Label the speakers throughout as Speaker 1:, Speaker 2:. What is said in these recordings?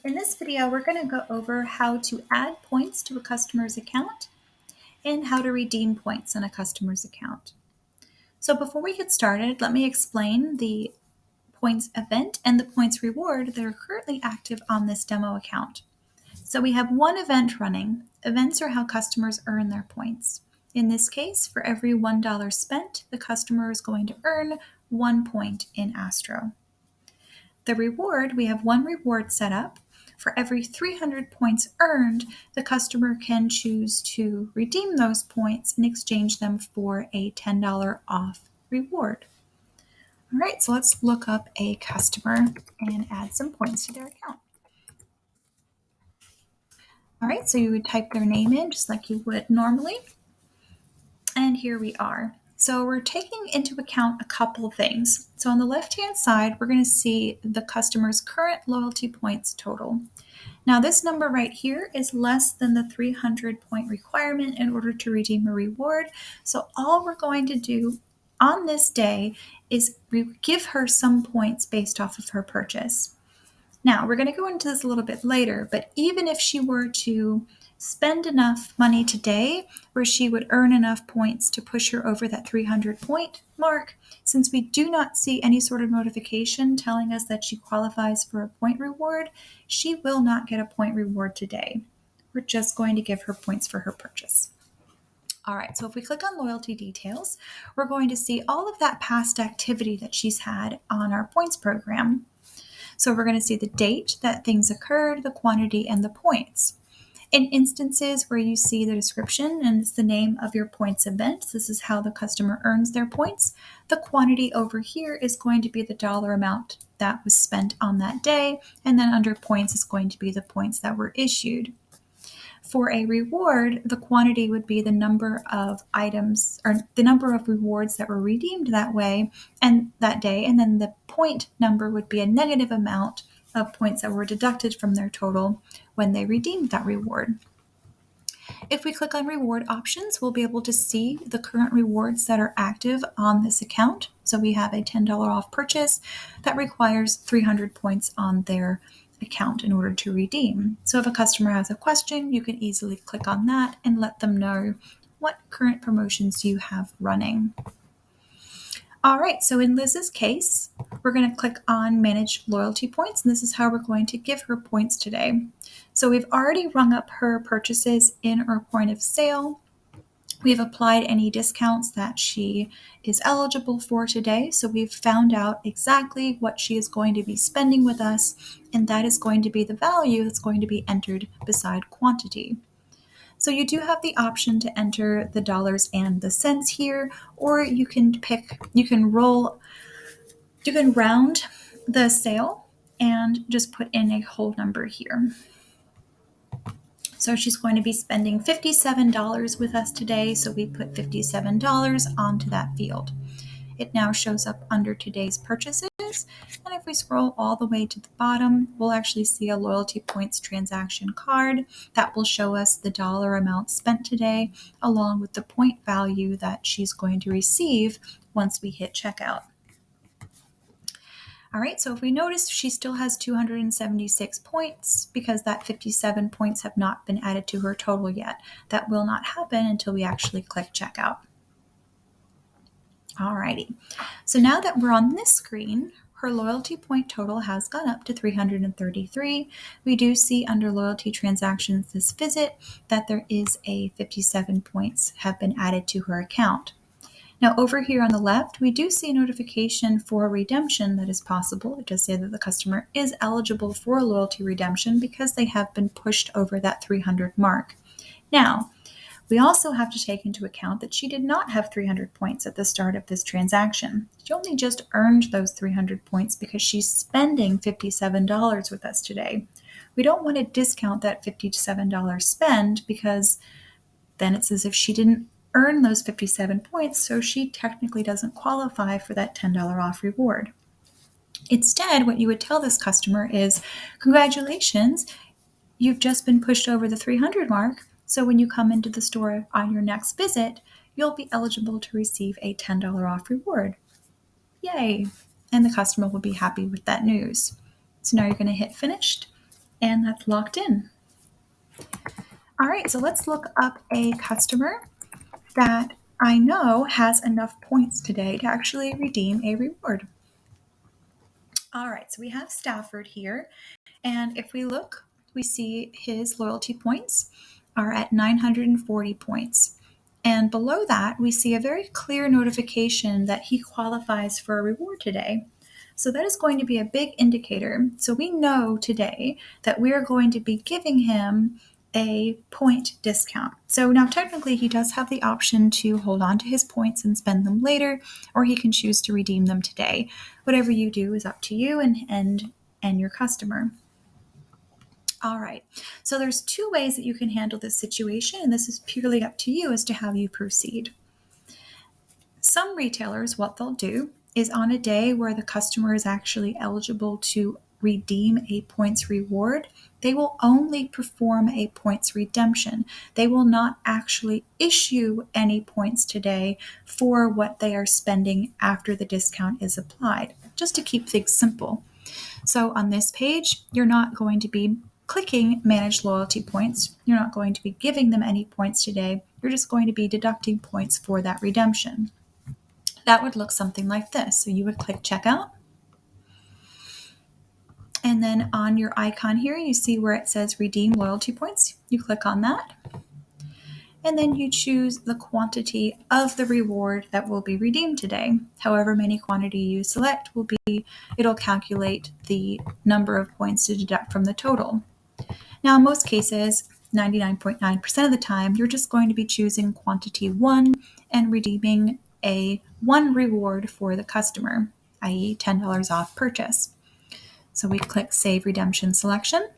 Speaker 1: In this video, we're going to go over how to add points to a customer's account and how to redeem points on a customer's account. So before we get started, let me explain the points event and the points reward that are currently active on this demo account. So we have one event running. Events are how customers earn their points. In this case, for every $1 spent, the customer is going to earn 1 point in Astro. The reward, we have one reward set up. For every 300 points earned, the customer can choose to redeem those points and exchange them for a $10 off reward. All right, so let's look up a customer and add some points to their account. All right, so you would type their name in just like you would normally. And here we are. So we're taking into account a couple of things. So on the left-hand side, we're going to see the customer's current loyalty points total. Now this number right here is less than the 300 point requirement in order to redeem a reward. So all we're going to do on this day is give her some points based off of her purchase. Now we're going to go into this a little bit later, but even if she were to spend enough money today where she would earn enough points to push her over that 300 point mark, since we do not see any sort of notification telling us that she qualifies for a point reward, she will not get a point reward today. We're just going to give her points for her purchase. All right, so if we click on loyalty details, we're going to see all of that past activity that she's had on our points program. So we're going to see the date that things occurred, the quantity, and the points. In instances where you see the description and it's the name of your points event, this is how the customer earns their points. The quantity over here is going to be the dollar amount that was spent on that day, and then under points is going to be the points that were issued. For a reward, the quantity would be the number of items or the number of rewards that were redeemed that way and that day, and then the point number would be a negative amount of points that were deducted from their total when they redeemed that reward. If we click on reward options, we'll be able to see the current rewards that are active on this account. So we have a $10 off purchase that requires 300 points on their account in order to redeem. So if a customer has a question, you can easily click on that and let them know what current promotions you have running. All right, so in Liz's case, we're going to click on Manage Loyalty Points, and this is how we're going to give her points today. So we've already rung up her purchases in our point of sale. We've applied any discounts that she is eligible for today. So we've found out exactly what she is going to be spending with us, and that is going to be the value that's going to be entered beside quantity. So you do have the option to enter the dollars and the cents here, or you can round the sale and just put in a whole number here. So she's going to be spending $57 with us today, so we put $57 onto that field. It now shows up under today's purchases, and if we scroll all the way to the bottom, we'll actually see a loyalty points transaction card that will show us the dollar amount spent today, along with the point value that she's going to receive once we hit checkout. All right, so if we notice, she still has 276 points because that 57 points have not been added to her total yet. That will not happen until we actually click checkout. All righty, so now that we're on this screen, her loyalty point total has gone up to 333. We do see under loyalty transactions this visit that there is a 57 points have been added to her account. Now over here on the left, we do see a notification for redemption that is possible. It does say that the customer is eligible for a loyalty redemption because they have been pushed over that 300 mark. Now, we also have to take into account that she did not have 300 points at the start of this transaction. She only just earned those 300 points because she's spending $57 with us today. We don't want to discount that $57 spend because then it's as if she didn't earn those 57 points, so she technically doesn't qualify for that $10 off reward. Instead, what you would tell this customer is, congratulations, you've just been pushed over the 300 mark, so when you come into the store on your next visit, you'll be eligible to receive a $10 off reward. Yay! And the customer will be happy with that news. So now you're going to hit finished, And that's locked in. All right, so let's look up a customer that I know has enough points today to actually redeem a reward. All right, so we have Stafford here. And if we look, we see his loyalty points are at 940 points. And below that, we see a very clear notification that he qualifies for a reward today. So that is going to be a big indicator. So we know today that we are going to be giving him a point discount. So now technically he does have the option to hold on to his points and spend them later, or he can choose to redeem them today. Whatever you do is up to you and your customer. All right, so there's two ways that you can handle this situation, and this is purely up to you as to how you proceed. Some retailers, what they'll do is on a day where the customer is actually eligible to redeem a points reward, they will only perform a points redemption. They will not actually issue any points today for what they are spending after the discount is applied, just to keep things simple. So on this page, you're not going to be clicking manage loyalty points. You're not going to be giving them any points today. You're just going to be deducting points for that redemption. That would look something like this. So you would click checkout. And then on your icon here, you see where it says redeem loyalty points. You click on that. And then you choose the quantity of the reward that will be redeemed today. However many quantity you select it'll calculate the number of points to deduct from the total. Now, in most cases, 99.9% of the time, you're just going to be choosing quantity 1 and redeeming a 1 reward for the customer, i.e. $10 off purchase. So we click Save Redemption Selection.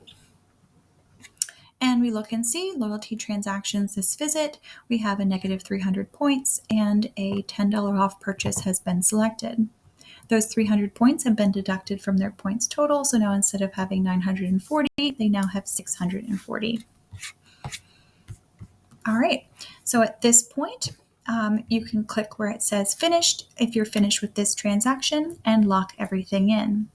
Speaker 1: And we look and see loyalty transactions this visit. We have a negative 300 points and a $10 off purchase has been selected. Those 300 points have been deducted from their points total. So now instead of having 940, they now have 640. All right. So at this point, you can click where it says finished if you're finished with this transaction and lock everything in.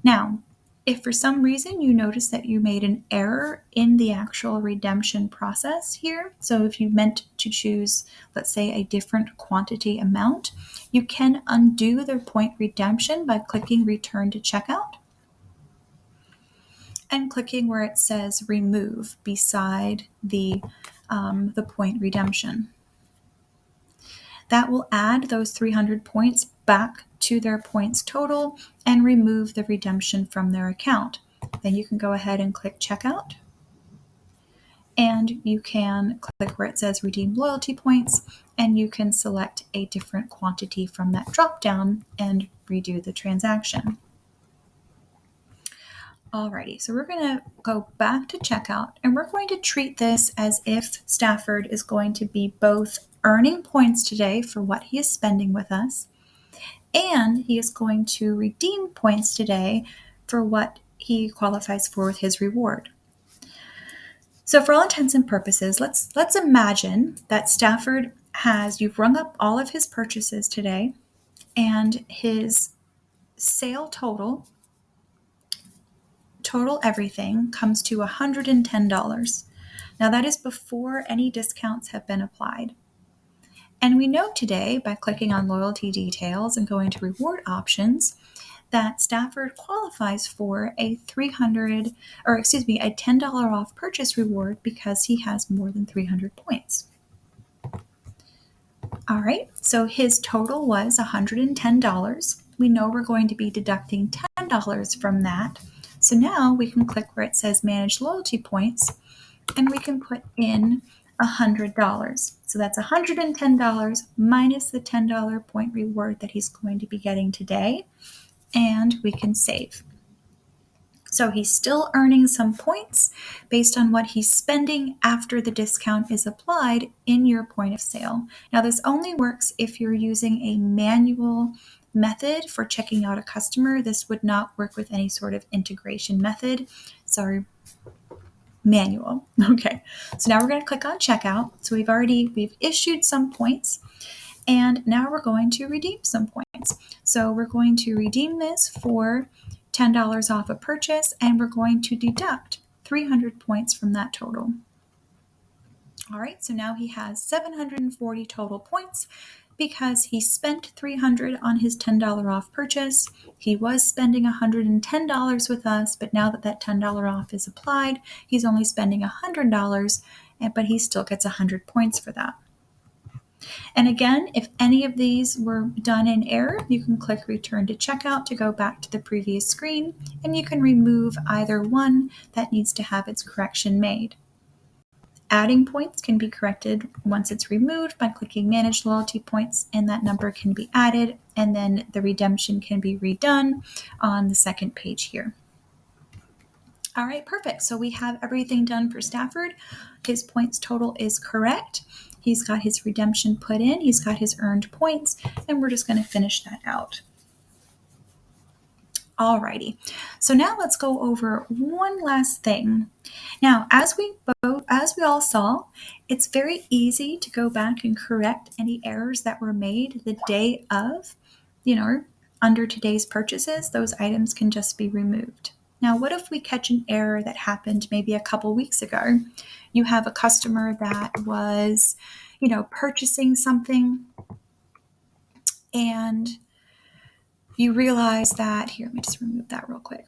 Speaker 1: Now, if for some reason you notice that you made an error in the actual redemption process here, so if you meant to choose, let's say, a different quantity amount, you can undo the point redemption by clicking Return to Checkout and clicking where it says Remove beside the point redemption. That will add those 300 points back to their points total and remove the redemption from their account. Then you can go ahead and click checkout. And you can click where it says redeem loyalty points, and you can select a different quantity from that drop-down and redo the transaction. Alrighty, so we're going to go back to checkout, and we're going to treat this as if Stafford is going to be both earning points today for what he is spending with us, and he is going to redeem points today for what he qualifies for with his reward. So for all intents and purposes, let's imagine that Stafford you've rung up all of his purchases today, and his sale total everything comes to $110. Now that is before any discounts have been applied. And we know today by clicking on loyalty details and going to reward options that Stafford qualifies for a $10 off purchase reward because he has more than 300 points. All right, so his total was $110. We know we're going to be deducting $10 from that. So now we can click where it says Manage Loyalty Points, and we can put in $100. So that's $110 minus the $10 point reward that he's going to be getting today, and we can save. So he's still earning some points based on what he's spending after the discount is applied in your point of sale. Now, this only works if you're using a manual method for checking out a customer. This would not work with any sort of integration method. Sorry, manual. Okay, so now we're going to click on checkout. So we've issued some points, and now we're going to redeem some points. So we're going to redeem this for $10 off a purchase, and we're going to deduct 300 points from that total. All right, so now he has 740 total points because he spent $300 on his $10 off purchase. He was spending $110 with us, but now that that $10 off is applied, he's only spending $100, but he still gets 100 points for that. And again, if any of these were done in error, you can click Return to Checkout to go back to the previous screen, and you can remove either one that needs to have its correction made. Adding points can be corrected once it's removed by clicking Manage Loyalty Points, and that number can be added, and then the redemption can be redone on the second page here. All right, perfect. So we have everything done for Stafford. His points total is correct. He's got his redemption put in. He's got his earned points, and we're just going to finish that out. Alrighty, so now let's go over one last thing. Now, as we all saw, it's very easy to go back and correct any errors that were made the day of, under today's purchases. Those items can just be removed. Now, what if we catch an error that happened maybe a couple weeks ago? You have a customer that was, purchasing something, and you realize that, here, let me just remove that real quick.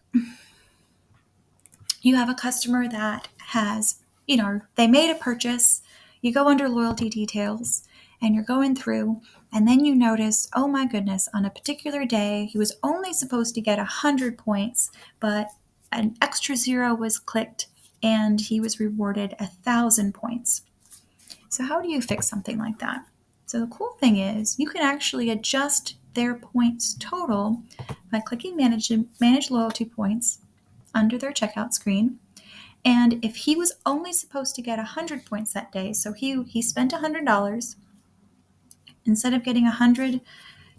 Speaker 1: You have a customer that has, they made a purchase, you go under loyalty details, and you're going through, and then you notice, oh my goodness, on a particular day, he was only supposed to get 100 points, but an extra 0 was clicked, and he was rewarded 1,000 points. So how do you fix something like that? So the cool thing is, you can actually adjust their points total by clicking Manage Loyalty Points under their checkout screen. And if he was only supposed to get 100 points that day, so he spent $100, instead of getting 100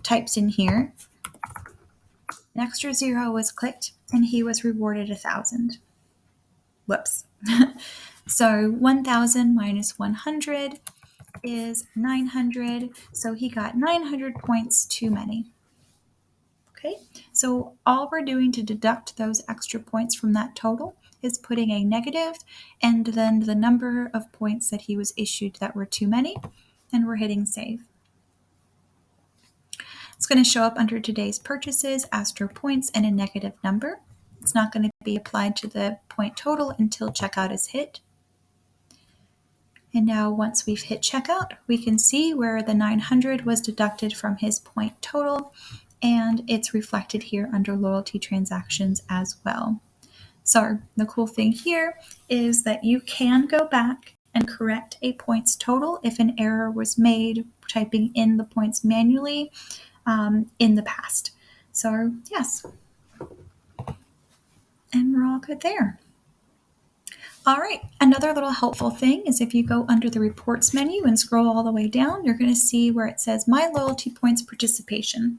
Speaker 1: types in here, an extra 0 was clicked, and he was rewarded 1,000. Whoops. So 1,000 minus 100 is 900, so he got 900 points too many. Okay, so all we're doing to deduct those extra points from that total is putting a negative and then the number of points that he was issued that were too many, and we're hitting save. It's going to show up under today's purchases, Astro Points, and a negative number. It's not going to be applied to the point total until checkout is hit. And now once we've hit checkout, we can see where the 900 was deducted from his point total, and it's reflected here under loyalty transactions as well. So the cool thing here is that you can go back and correct a points total if an error was made typing in the points manually in the past. So yes, and we're all good there. All right, another little helpful thing is if you go under the reports menu and scroll all the way down, you're going to see where it says My Loyalty Points Participation.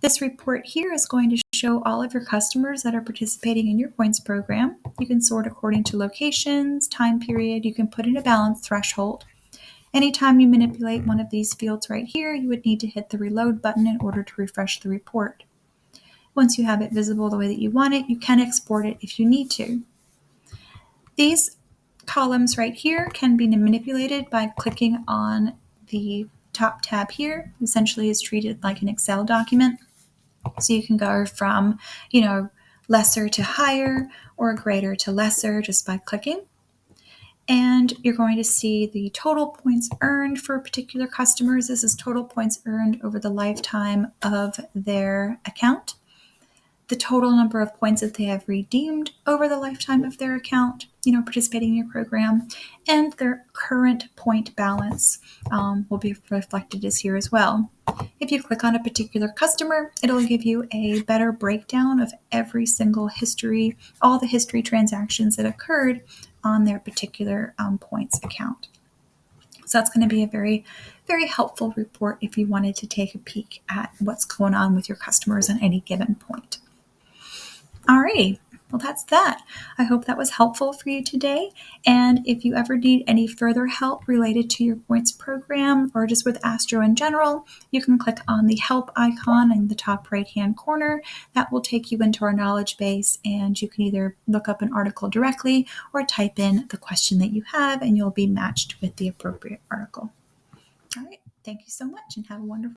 Speaker 1: This report here is going to show all of your customers that are participating in your points program. You can sort according to locations, time period, you can put in a balance threshold. Anytime you manipulate one of these fields right here, you would need to hit the reload button in order to refresh the report. Once you have it visible the way that you want it, you can export it if you need to. These columns right here can be manipulated by clicking on the top tab here. Essentially, it's treated like an Excel document. So you can go from, lesser to higher or greater to lesser just by clicking. And you're going to see the total points earned for particular customers. This is total points earned over the lifetime of their account. The total number of points that they have redeemed over the lifetime of their account, participating in your program, and their current point balance will be reflected as here as well. If you click on a particular customer, it'll give you a better breakdown of every single history, all the history transactions that occurred on their particular points account. So that's going to be a very, very helpful report if you wanted to take a peek at what's going on with your customers on any given point. Alrighty, Well, that's that. I hope that was helpful for you today. And if you ever need any further help related to your points program or just with Astro in general, you can click on the help icon in the top right hand corner. That will take you into our knowledge base, and you can either look up an article directly or type in the question that you have, and you'll be matched with the appropriate article. All right. Thank you so much and have a wonderful